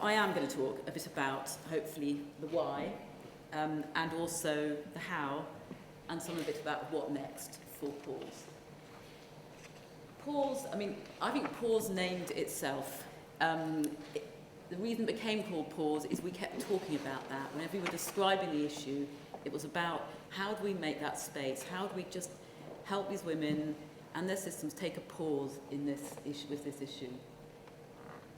But I am going to talk a bit about, hopefully, the why, and also the how, and some a bit about what next for Pause. Pause, I think Pause named itself. The reason it became called Pause is we kept talking about that. Whenever we were describing the issue, it was about how do we make that space? How do we just help these women and their systems take a pause in this issue, with this issue?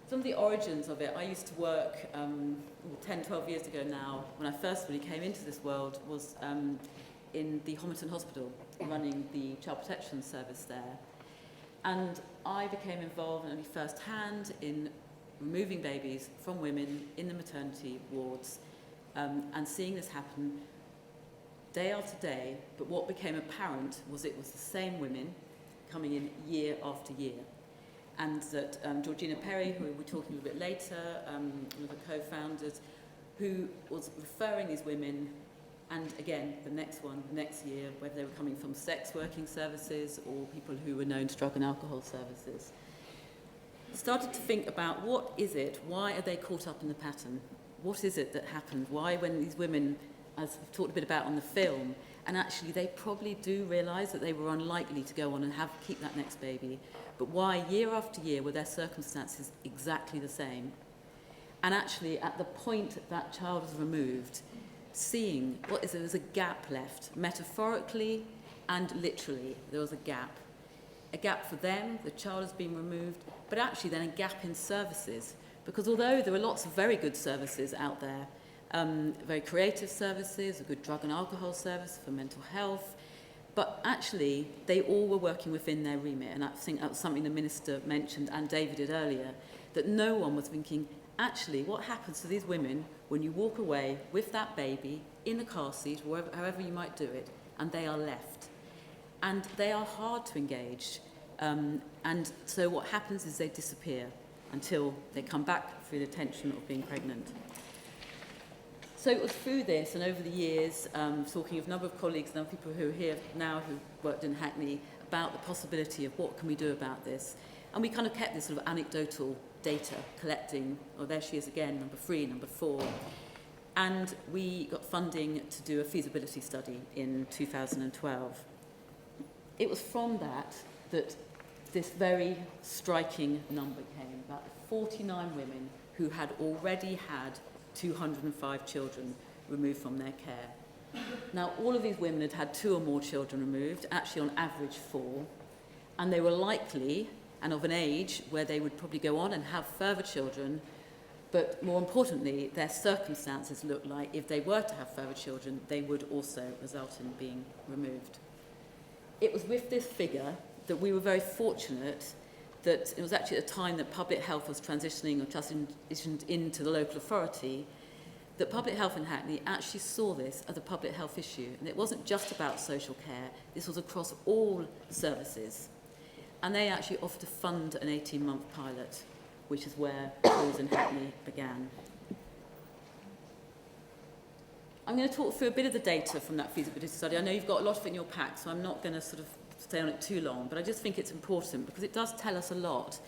Some of the origins of it, I used to work 10, 12 years ago now, when I first really came into this world, was in the Humphreys Hospital, running the child protection service there. And I became involved only first-hand in removing babies from women in the maternity wards, and seeing this happen day after day. But what became apparent was it was the same women coming in year after year. And that Georgina Perry, who we'll be talking a bit later, one of the co-founders, who was referring these women, and again, the next year, whether they were coming from sex working services or people who were known to drug and alcohol services, started to think about what is it, why are they caught up in the pattern? What is it that happened? Why, when these women, as we've talked a bit about on the film, and actually they probably do realise that they were unlikely to go on and keep that next baby, but why year after year were their circumstances exactly the same? And actually at the point that child was removed, seeing there was a gap left, metaphorically and literally. There was a gap for them, the child has been removed, but actually then a gap in services, because although there are lots of very good services out there, very creative services, a good drug and alcohol service for mental health, but actually they all were working within their remit. And I think that was something the Minister mentioned and David did earlier, that no one was thinking, actually, what happens to these women when you walk away with that baby in a car seat, however you might do it, and they are left. And they are hard to engage. And so what happens is they disappear until they come back through the tension of being pregnant. So it was through this, and over the years, talking with a number of colleagues and other people who are here now who worked in Hackney, about the possibility of what can we do about this. And we kind of kept this sort of anecdotal data collecting. Oh, there she is again, number 3, number 4. And we got funding to do a feasibility study in 2012. It was from that this very striking number came, about 49 women who had already had 205 children removed from their care. Now, all of these women had had 2 or more children removed, actually on average 4, and they were likely and of an age where they would probably go on and have further children, but more importantly, their circumstances looked like if they were to have further children, they would also result in being removed. It was with this figure that we were very fortunate that it was actually at a time that public health was transitioning or transitioned into the local authority, that public health in Hackney actually saw this as a public health issue. And it wasn't just about social care, this was across all services. And they actually offered to fund an 18-month pilot, which is where Pause in Hackney began. I'm going to talk through a bit of the data from that feasibility study. I know you've got a lot of it in your pack, so I'm not going to sort of stay on it too long, but I just think it's important because it does tell us a lot.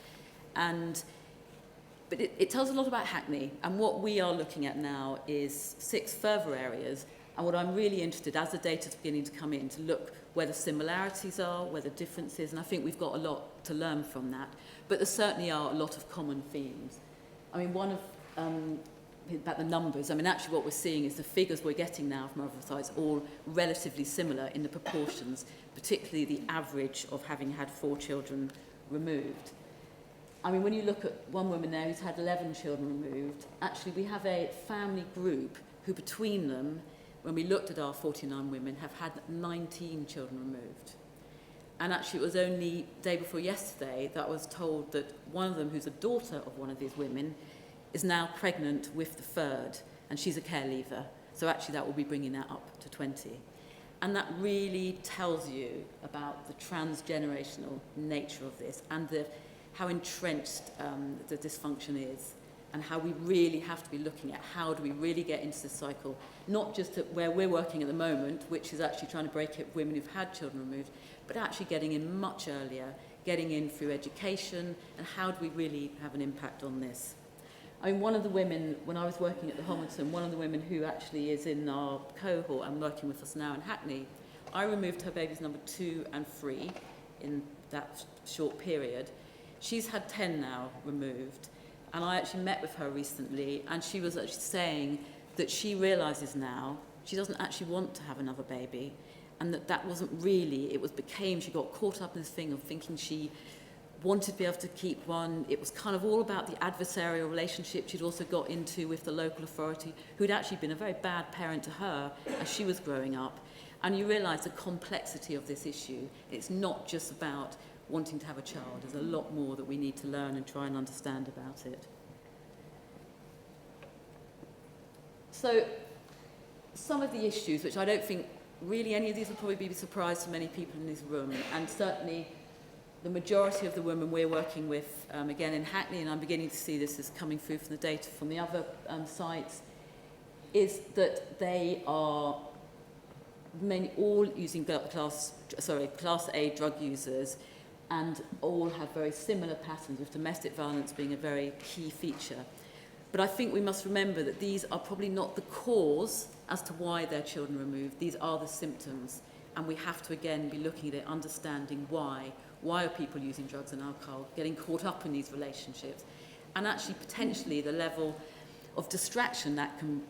But it tells a lot about Hackney, and what we are looking at now is 6 further areas, and what I'm really interested, as the data's beginning to come in, to look where the similarities are, where the differences, and I think we've got a lot to learn from that. But there certainly are a lot of common themes. I mean, one of, about the numbers, actually what we're seeing is the figures we're getting now from other sites all relatively similar in the proportions, particularly the average of having had 4 children removed. When you look at one woman there who's had 11 children removed, actually we have a family group who between them, when we looked at our 49 women, have had 19 children removed. And actually it was only day before yesterday that I was told that one of them, who's a daughter of one of these women, is now pregnant with the 3rd, and she's a care leaver. So actually that will be bringing that up to 20. And that really tells you about the transgenerational nature of this and how entrenched the dysfunction is, and how we really have to be looking at how do we really get into this cycle, not just at where we're working at the moment, which is actually trying to break it with women who've had children removed, but actually getting in much earlier, getting in through education, and how do we really have an impact on this. I mean, one of the women, when I was working at the Homerton, one of the women who actually is in our cohort and working with us now in Hackney, I removed her babies number 2 and 3 in that short period. She's had 10 now removed, and I actually met with her recently, and she was actually saying that she realises now she doesn't actually want to have another baby, and that wasn't really, she got caught up in this thing of thinking she wanted to be able to keep one. It was kind of all about the adversarial relationship she'd also got into with the local authority, who'd actually been a very bad parent to her as she was growing up. And you realise the complexity of this issue. It's not just about wanting to have a child. There's a lot more that we need to learn and try and understand about it. So some of the issues, which I don't think really any of these will probably be a surprise to many people in this room, and certainly the majority of the women we're working with, again in Hackney, and I'm beginning to see this as coming through from the data from the other sites, is that they are mainly all using Class A drug users, and all have very similar patterns, with domestic violence being a very key feature. But I think we must remember that these are probably not the cause as to why their children are removed. These are the symptoms, and we have to again be looking at it, understanding why. Why are people using drugs and alcohol, getting caught up in these relationships? And actually, potentially, the level of distraction that can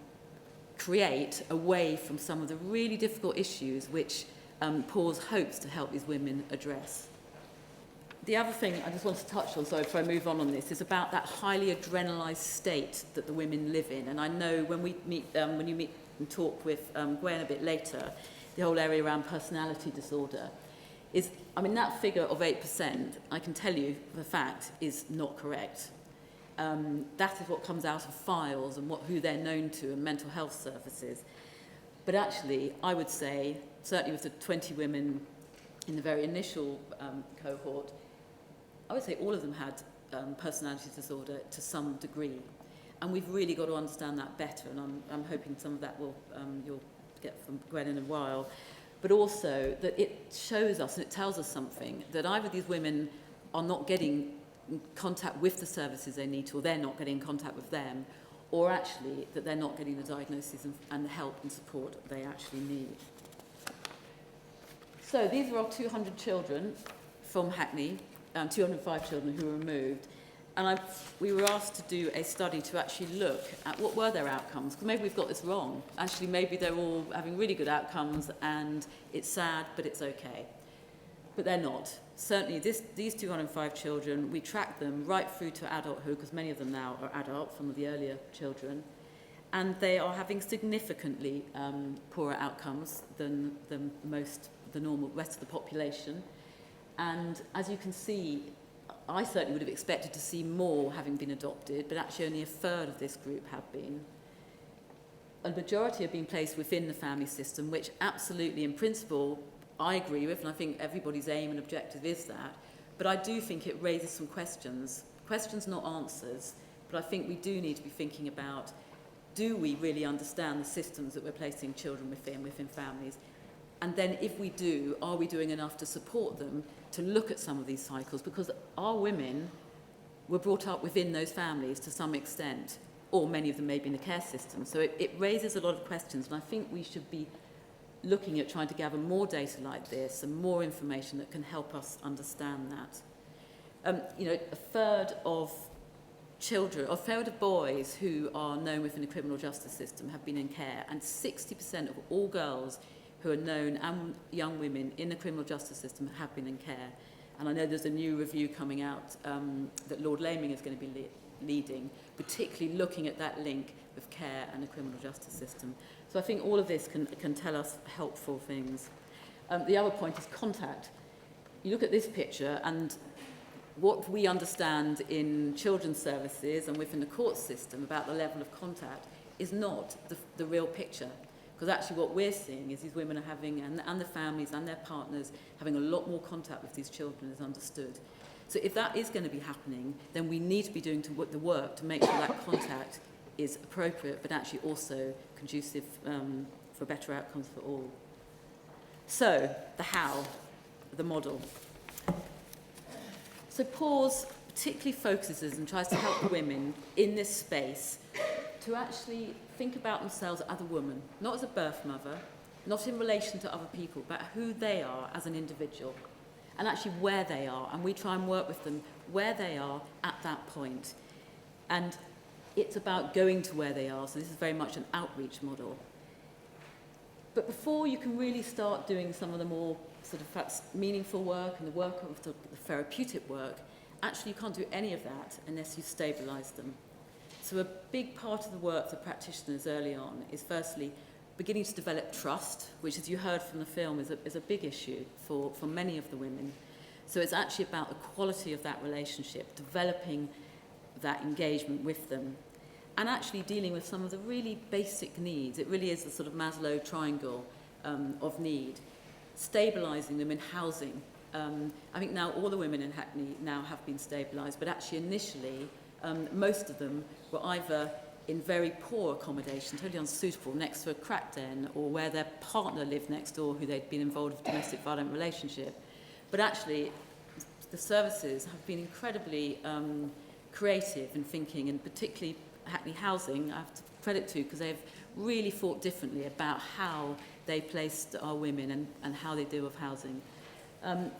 create away from some of the really difficult issues which PAWS hopes to help these women address. The other thing I just want to touch on, sorry, before I move on this, is about that highly adrenalised state that the women live in. And I know when we meet, when you meet and talk with Gwen a bit later, the whole area around personality disorder is, I mean, that figure of 8%, I can tell you for a fact, is not correct. That is what comes out of files and who they're known to and mental health services. But actually, I would say, certainly with the 20 women in the very initial cohort, I would say all of them had personality disorder to some degree. And we've really got to understand that better, and I'm hoping some of that will you'll get from Gwen in a while. But also that it shows us and it tells us something, that either these women are not getting in contact with the services they need to, or they're not getting in contact with them, or actually that they're not getting the diagnosis and the help and support they actually need. So these are our 200 children from Hackney, 205 children who were removed. And we were asked to do a study to actually look at what were their outcomes. Because maybe we've got this wrong. Actually, maybe they're all having really good outcomes and it's sad, but it's okay. But they're not. Certainly, these 205 children, we tracked them right through to adulthood, because many of them now are adult, some of the earlier children. And they are having significantly poorer outcomes than the normal rest of the population. And as you can see, I certainly would have expected to see more having been adopted, but actually only a third of this group have been. A majority have been placed within the family system, which absolutely, in principle, I agree with, and I think everybody's aim and objective is that. But I do think it raises some questions, not answers, but I think we do need to be thinking about, do we really understand the systems that we're placing children within families? And then if we do, are we doing enough to support them to look at some of these cycles? Because our women were brought up within those families to some extent, or many of them may be in the care system. So it raises a lot of questions, and I think we should be looking at trying to gather more data like this and more information that can help us understand that. A third of boys who are known within the criminal justice system have been in care, and 60% of all girls who are known and young women in the criminal justice system have been in care. And I know there's a new review coming out that Lord Laming is going to be leading, particularly looking at that link with care and the criminal justice system. So I think all of this can tell us helpful things. The other point is contact. You look at this picture, and what we understand in children's services and within the court system about the level of contact is not the real picture. Because actually what we're seeing is these women are having, and the families and their partners, having a lot more contact with these children is understood. So if that is going to be happening, then we need to be doing the work to make sure that contact is appropriate, but actually also conducive for better outcomes for all. So, the how, the model. So PAWS particularly focuses and tries to help the women in this space to actually think about themselves as a woman, not as a birth mother, not in relation to other people, but who they are as an individual, and actually where they are. And we try and work with them where they are at that point. And it's about going to where they are, so this is very much an outreach model. But before you can really start doing some of the more sort of perhaps meaningful work and the work of the therapeutic work, actually you can't do any of that unless you stabilise them. So a big part of the work for practitioners early on is firstly beginning to develop trust, which, as you heard from the film, is a big issue for many of the women. So it's actually about the quality of that relationship, developing that engagement with them, and actually dealing with some of the really basic needs. It really is the sort of Maslow triangle of need. Stabilising them in housing. I think now all the women in Hackney now have been stabilised, but actually initially most of them were either in very poor accommodation, totally unsuitable, next to a crack den, or where their partner lived next door who they'd been involved with a domestic violent relationship. But actually, the services have been incredibly creative in thinking, and particularly Hackney Housing, I have to credit to, because they've really thought differently about how they placed our women and how they deal with housing. And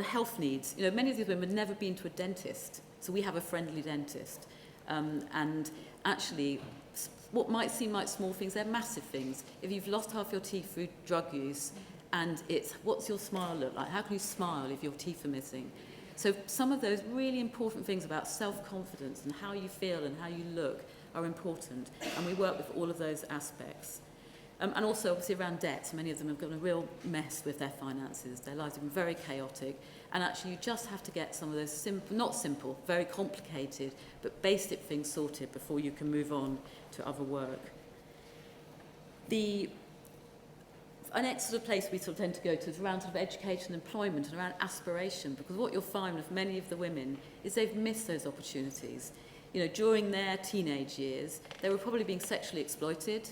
health needs. You know, many of these women have never been to a dentist, so we have a friendly dentist. And actually, what might seem like small things, they're massive things. If you've lost half your teeth through drug use, and it's, what's your smile look like? How can you smile if your teeth are missing? So some of those really important things about self-confidence and how you feel and how you look are important, and we work with all of those aspects. And also, obviously, around debt. Many of them have got a real mess with their finances. Their lives have been very chaotic. And actually, you just have to get some of those not simple, very complicated, but basic things sorted before you can move on to other work. The next sort of place we sort of tend to go to is around sort of education and employment and around aspiration, because what you'll find with many of the women is they've missed those opportunities. You know, during their teenage years, they were probably being sexually exploited,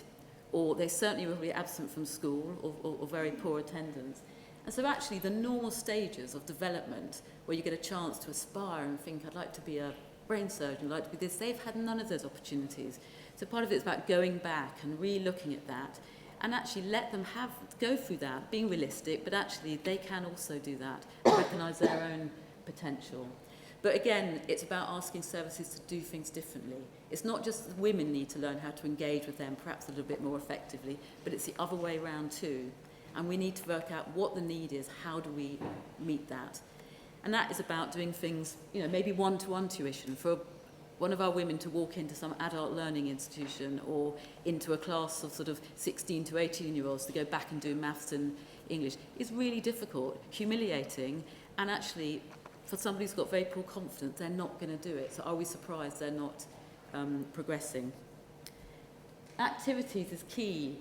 or they certainly were probably absent from school, or very poor attendance. And so actually the normal stages of development where you get a chance to aspire and think, I'd like to be a brain surgeon, I'd like to be this, they've had none of those opportunities. So part of it is about going back and re-looking at that and actually let them go through that, being realistic, but actually they can also do that, recognise their own potential. But again, it's about asking services to do things differently. It's not just that women need to learn how to engage with them perhaps a little bit more effectively, but it's the other way around too. And we need to work out what the need is, how do we meet that? And that is about doing things, you know, maybe one-to-one tuition for one of our women to walk into some adult learning institution or into a class of sort of 16 to 18-year-olds to go back and do maths and English is really difficult, humiliating, and actually for somebody who's got very poor confidence, they're not going to do it. So are we surprised they're not progressing? Activities is key.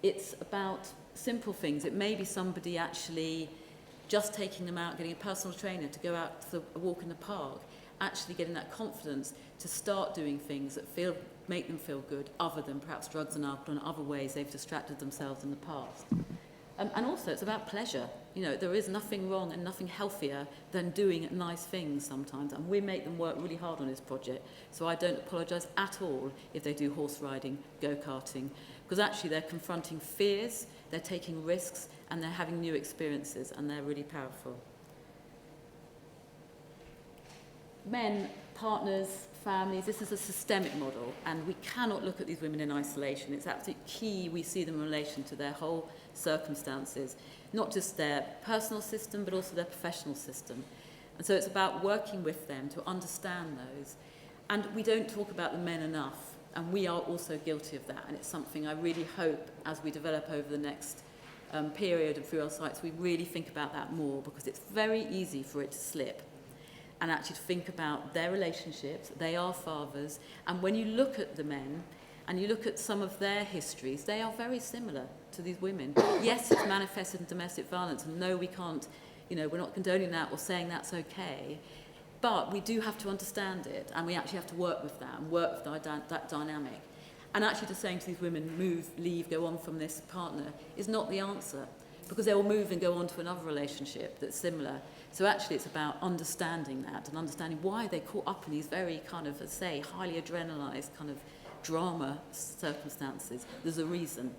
It's about simple things. It may be somebody actually just taking them out, getting a personal trainer to go out for a walk in the park, actually getting that confidence to start doing things that make them feel good, other than perhaps drugs and alcohol and other ways they've distracted themselves in the past. And also it's about pleasure. You know, there is nothing wrong and nothing healthier than doing nice things sometimes, and we make them work really hard on this project, so I don't apologise at all if they do horse riding, go-karting, because actually they're confronting fears, they're taking risks, and they're having new experiences, and they're really powerful. Men, partners, families, this is a systemic model, and we cannot look at these women in isolation. It's absolutely key we see them in relation to their whole circumstances, not just their personal system, but also their professional system. And so it's about working with them to understand those. And we don't talk about the men enough, and we are also guilty of that, and it's something I really hope as we develop over the next period and through our sites, we really think about that more, because it's very easy for it to slip. And actually to think about their relationships, they are fathers, and when you look at the men and you look at some of their histories, they are very similar to these women. Yes, it's manifested in domestic violence, and no, we can't, you know, we're not condoning that or saying that's okay, but we do have to understand it, and we actually have to work with that and work with that dynamic. And actually just saying to these women, move, leave, go on from this partner is not the answer, because they will move and go on to another relationship that's similar. So actually it's about understanding that and understanding why they caught up in these very kind of, let's say, highly adrenalized kind of drama circumstances. There's a reason.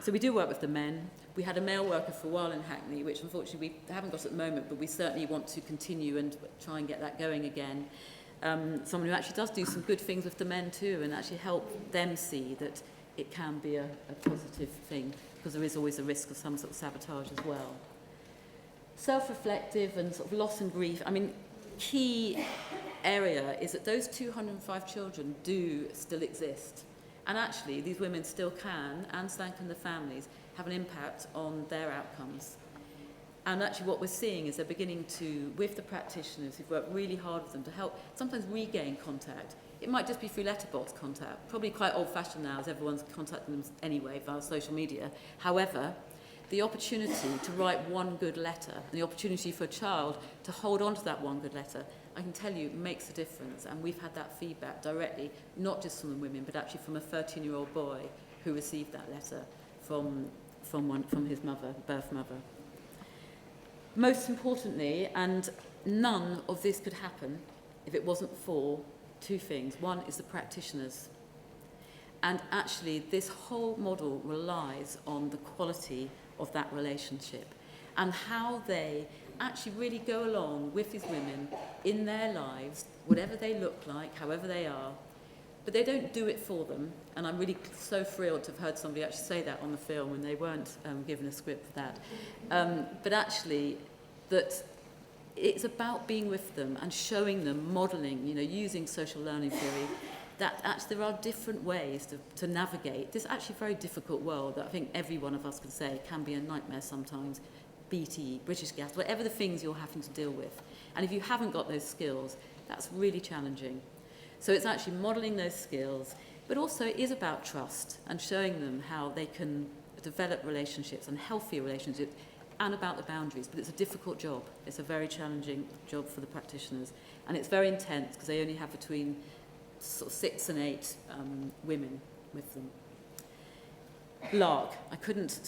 So we do work with the men. We had a male worker for a while in Hackney, which unfortunately we haven't got at the moment, but we certainly want to continue and try and get that going again. Someone who actually does do some good things with the men too, and actually help them see that it can be a positive thing, because there is always a risk of some sort of sabotage as well. Self-reflective and sort of loss and grief. I mean, key area is that those 205 children do still exist. And actually, these women still can, and so can the families, have an impact on their outcomes. And actually what we're seeing is they're beginning to, with the practitioners who've worked really hard with them to help sometimes regain contact. It might just be through letterbox contact, probably quite old-fashioned now as everyone's contacting them anyway via social media. However, the opportunity to write one good letter, and the opportunity for a child to hold on to that one good letter, I can tell you makes a difference. And we've had that feedback directly, not just from the women, but actually from a 13-year-old boy who received that letter from his mother, birth mother. Most importantly, and none of this could happen if it wasn't for two things. One is the practitioners. And actually, this whole model relies on the quality of that relationship and how they actually really go along with these women in their lives, whatever they look like, however they are, but they don't do it for them. And I'm really so thrilled to have heard somebody actually say that on the film when they weren't given a script for that. But actually, that it's about being with them and showing them, modelling, using social learning theory, that actually there are different ways to navigate this actually very difficult world that I think every one of us can say can be a nightmare sometimes. BT, British Gas, whatever the things you're having to deal with. And if you haven't got those skills, that's really challenging. So it's actually modelling those skills, but also it is about trust and showing them how they can develop relationships and healthy relationships and about the boundaries. But it's a difficult job. It's a very challenging job for the practitioners. And it's very intense because they only have between sort of 6 and 8 women with them. LARC, I couldn't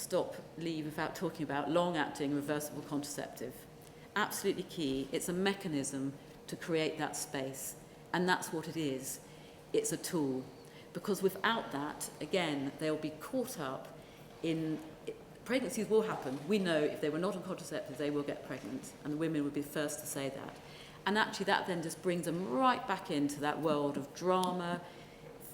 leave without talking about long-acting reversible contraceptive. Absolutely key. It's a mechanism to create that space, and that's what it is. It's a tool, because without that, again, they'll be caught up in pregnancies will happen. We know if they were not on contraceptives, they will get pregnant, and the women would be the first to say that. And actually that then just brings them right back into that world of drama,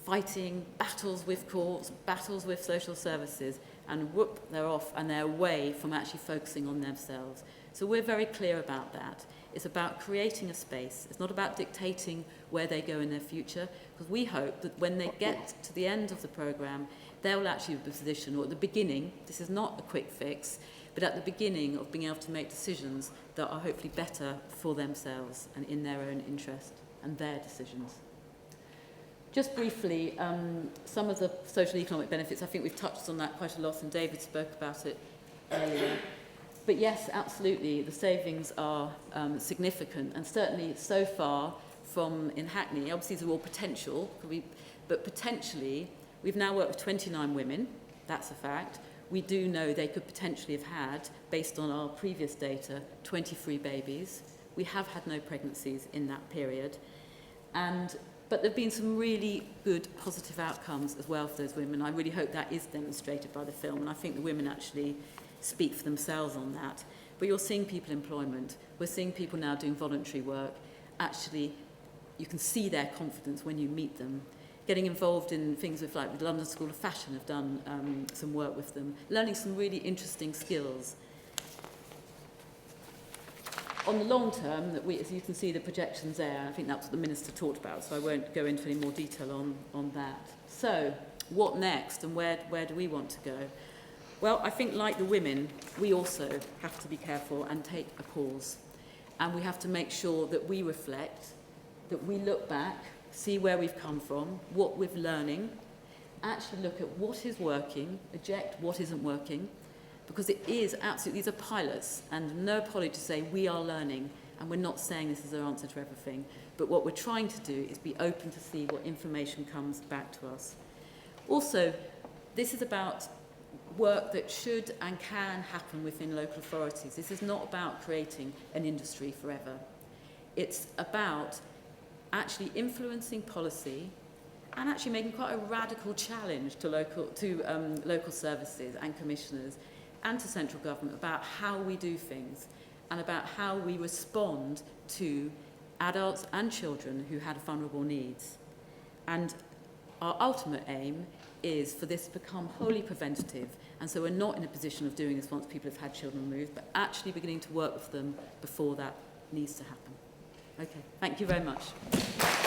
fighting, battles with courts, battles with social services, and whoop, they're off and they're away from actually focusing on themselves. So we're very clear about that. It's about creating a space. It's not about dictating where they go in their future, because we hope that when they get to the end of the programme, they'll actually be in a position, or at the beginning, this is not a quick fix, but at the beginning of being able to make decisions that are hopefully better for themselves and in their own interest and their decisions. Just briefly, some of the social and economic benefits, I think we've touched on that quite a lot, and David spoke about it earlier. But yes, absolutely, the savings are significant, and certainly so far from in Hackney, obviously these are all potential, but potentially, we've now worked with 29 women, that's a fact. We do know they could potentially have had, based on our previous data, 23 babies. We have had no pregnancies in that period. But there have been some really good positive outcomes as well for those women. I really hope that is demonstrated by the film, and I think the women actually speak for themselves on that. But you're seeing people in employment. We're seeing people now doing voluntary work. Actually, you can see their confidence when you meet them. Getting involved in things with, like, the London School of Fashion have done some work with them, learning some really interesting skills. On the long term, as you can see the projections there, I think that's what the Minister talked about, so I won't go into any more detail on that. So, what next, and where do we want to go? Well, I think, like the women, we also have to be careful and take a pause. And we have to make sure that we reflect, that we look back, see where we've come from, what we're learning, actually look at what is working, eject what isn't working, because it is absolutely, these are pilots, and no apology to say we are learning, and we're not saying this is our answer to everything, but what we're trying to do is be open to see what information comes back to us. Also, this is about work that should and can happen within local authorities. This is not about creating an industry forever. It's about actually influencing policy and actually making quite a radical challenge to local services and commissioners and to central government about how we do things and about how we respond to adults and children who had vulnerable needs. And our ultimate aim is for this to become wholly preventative, and so we're not in a position of doing this once people have had children removed, but actually beginning to work with them before that needs to happen. Okay, thank you very much.